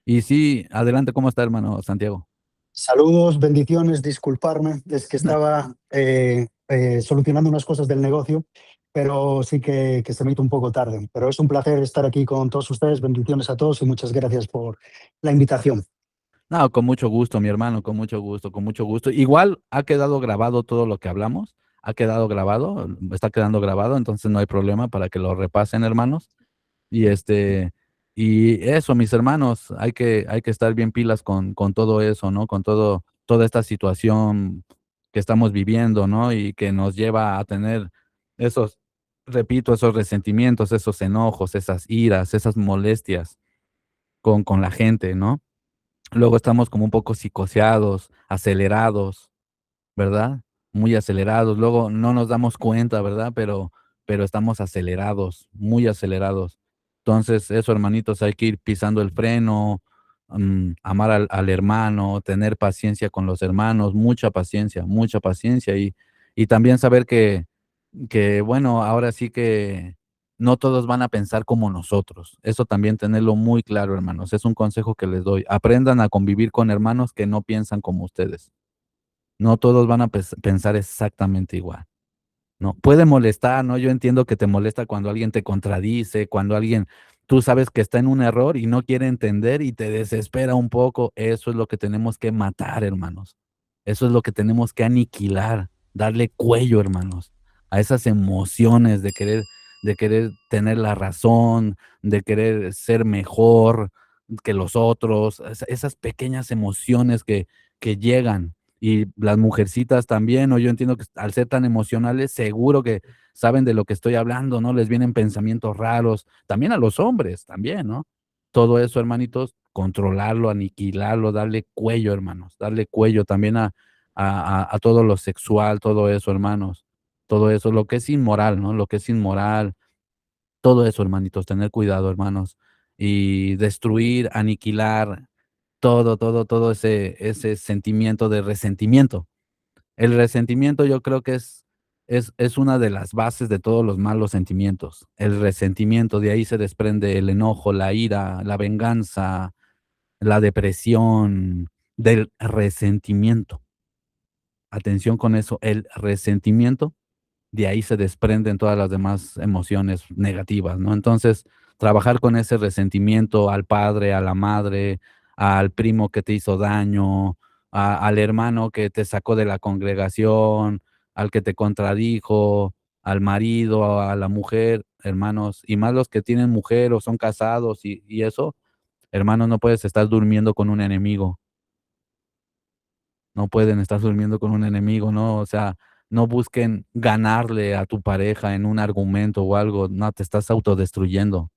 Y sí, adelante, ¿cómo está, hermano Santiago? Saludos, bendiciones, disculparme, es que estaba solucionando unas cosas del negocio, pero sí que se me hizo un poco tarde. Pero es un placer estar aquí con todos ustedes, bendiciones a todos y muchas gracias por la invitación. No, con mucho gusto, mi hermano, con mucho gusto, con mucho gusto. Igual ha quedado grabado todo lo que hablamos, ha quedado grabado, está quedando grabado, entonces no hay problema para que lo repasen, hermanos. Y y eso, mis hermanos, hay que estar bien pilas con todo eso, ¿no? Con toda esta situación que estamos viviendo, ¿no? Y que nos lleva a tener esos, repito, esos resentimientos, esos enojos, esas iras, esas molestias con la gente, ¿no? Luego estamos como un poco psicoseados, acelerados, ¿verdad? Muy acelerados. Luego no nos damos cuenta, ¿verdad? Pero estamos acelerados, muy acelerados. Entonces, eso, hermanitos, hay que ir pisando el freno, amar al hermano, tener paciencia con los hermanos, mucha paciencia y también saber que, bueno, ahora sí que no todos van a pensar como nosotros. Eso también tenerlo muy claro, hermanos. Es un consejo que les doy. Aprendan a convivir con hermanos que no piensan como ustedes. No todos van a pensar exactamente igual, ¿no? Puede molestar, ¿no? Yo entiendo que te molesta cuando alguien te contradice, cuando alguien, tú sabes que está en un error y no quiere entender y te desespera un poco. Eso es lo que tenemos que matar, hermanos. Eso es lo que tenemos que aniquilar, darle cuello, hermanos, a esas emociones de querer tener la razón, de querer ser mejor que los otros, esas pequeñas emociones que llegan. Y las mujercitas también, o yo entiendo que al ser tan emocionales, seguro que saben de lo que estoy hablando, ¿no? Les vienen pensamientos raros, también a los hombres, también, ¿no? Todo eso, hermanitos, controlarlo, aniquilarlo, darle cuello, hermanos, darle cuello también a todo lo sexual, todo eso, hermanos, todo eso, lo que es inmoral, ¿no? Lo que es inmoral, todo eso, hermanitos, tener cuidado, hermanos, y destruir, aniquilar todo ese sentimiento de resentimiento. El resentimiento yo creo que es una de las bases de todos los malos sentimientos. El resentimiento, de ahí se desprende el enojo, la ira, la venganza, la depresión, del resentimiento. Atención con eso, el resentimiento, de ahí se desprenden todas las demás emociones negativas, ¿no? Entonces, trabajar con ese resentimiento al padre, a la madre, al primo que te hizo daño, al hermano que te sacó de la congregación, al que te contradijo, al marido, a la mujer, hermanos, y más los que tienen mujer o son casados y eso, hermanos, no puedes estar durmiendo con un enemigo. No pueden estar durmiendo con un enemigo, ¿no? O sea, no busquen ganarle a tu pareja en un argumento o algo, no, te estás autodestruyendo.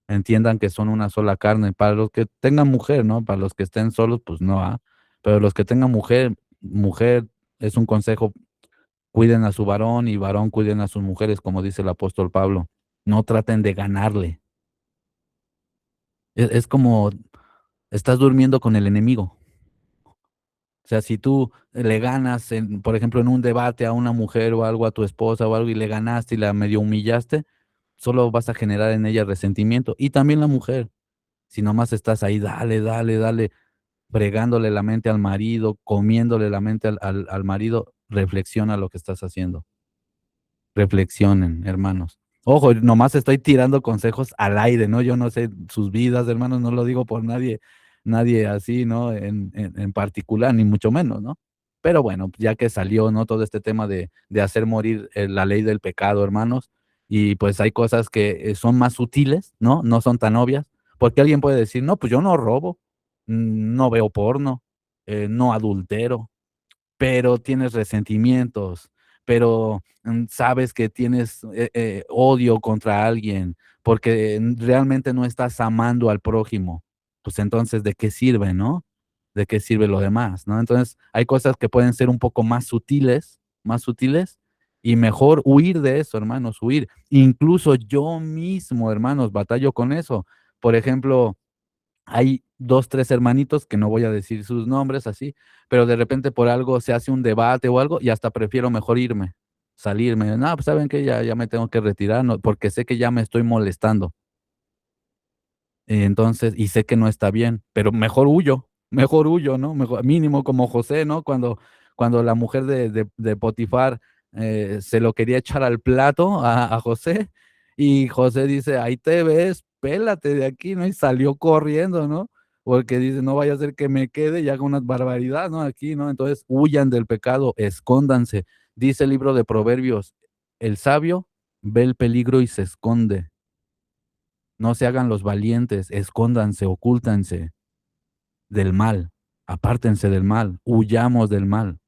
Entiendan que son una sola carne. Para los que tengan mujer, ¿no? Para los que estén solos, pues no, ¿ah? Pero los que tengan mujer, es un consejo, cuiden a su varón y varón cuiden a sus mujeres, como dice el apóstol Pablo. No traten de ganarle. Es como estás durmiendo con el enemigo. O sea, si tú le ganas, por ejemplo, en un debate a una mujer o algo, a tu esposa o algo, y le ganaste y la medio humillaste, solo vas a generar en ella resentimiento. Y también la mujer, si nomás estás ahí, dale, dale, dale, fregándole la mente al marido, comiéndole la mente al marido, reflexiona lo que estás haciendo. Reflexionen, hermanos. Ojo, nomás estoy tirando consejos al aire, ¿no? Yo no sé sus vidas, hermanos, no lo digo por nadie así, ¿no? En particular, ni mucho menos, ¿no? Pero bueno, ya que salió, ¿no? Todo este tema de hacer morir la ley del pecado, hermanos, y pues hay cosas que son más sutiles, ¿no? No son tan obvias, porque alguien puede decir, no, pues yo no robo, no veo porno, no adultero, pero tienes resentimientos, pero sabes que tienes odio contra alguien, porque realmente no estás amando al prójimo. Pues entonces, ¿de qué sirve, no? ¿De qué sirve lo demás, no? Entonces, hay cosas que pueden ser un poco más sutiles, y mejor huir de eso, hermanos, huir. Incluso yo mismo, hermanos, batallo con eso. Por ejemplo, hay 2, 3 hermanitos, que no voy a decir sus nombres así, pero de repente por algo se hace un debate o algo y hasta prefiero mejor irme, salirme. No, pues saben que ya me tengo que retirar, no, porque sé que ya me estoy molestando. Entonces, y sé que no está bien, pero mejor huyo, ¿no? Mejor, mínimo como José, ¿no? Cuando la mujer de Potifar se lo quería echar al plato a José, y José dice, ahí te ves, pélate de aquí, ¿no? Y salió corriendo, ¿no? Porque dice, no vaya a ser que me quede y haga una barbaridad, ¿no? Aquí, ¿no? Entonces, huyan del pecado, escóndanse. Dice el libro de Proverbios, el sabio ve el peligro y se esconde. No se hagan los valientes, escóndanse, ocúltanse del mal, apártense del mal, huyamos del mal.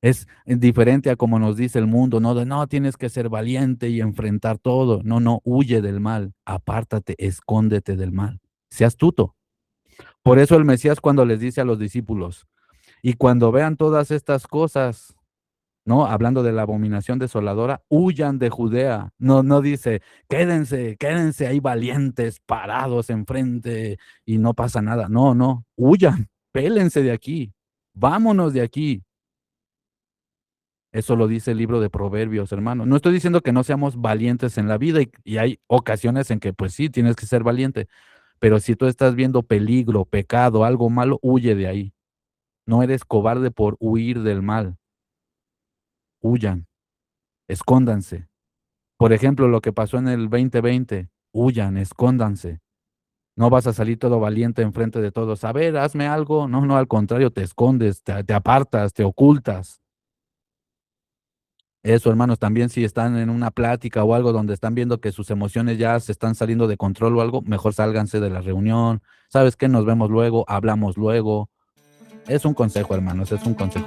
Es diferente a como nos dice el mundo, no, de no, tienes que ser valiente y enfrentar todo. No, no, huye del mal, apártate, escóndete del mal. Sé astuto. Por eso el Mesías cuando les dice a los discípulos, y cuando vean todas estas cosas, ¿no? Hablando de la abominación desoladora, huyan de Judea. No, no dice, quédense ahí valientes, parados enfrente y no pasa nada. No, no, huyan, pélense de aquí, vámonos de aquí. Eso lo dice el libro de Proverbios, hermano. No estoy diciendo que no seamos valientes en la vida y hay ocasiones en que pues sí, tienes que ser valiente, pero si tú estás viendo peligro, pecado, algo malo, huye de ahí. No eres cobarde por huir del mal. Huyan, escóndanse. Por ejemplo, lo que pasó en el 2020, huyan, escóndanse. No vas a salir todo valiente enfrente de todos. A ver, hazme algo. No, no, al contrario, te escondes, te apartas, te ocultas. Eso, hermanos, también si están en una plática o algo donde están viendo que sus emociones ya se están saliendo de control o algo, mejor sálganse de la reunión. ¿Sabes qué? Nos vemos luego, hablamos luego. Es un consejo, hermanos, es un consejo.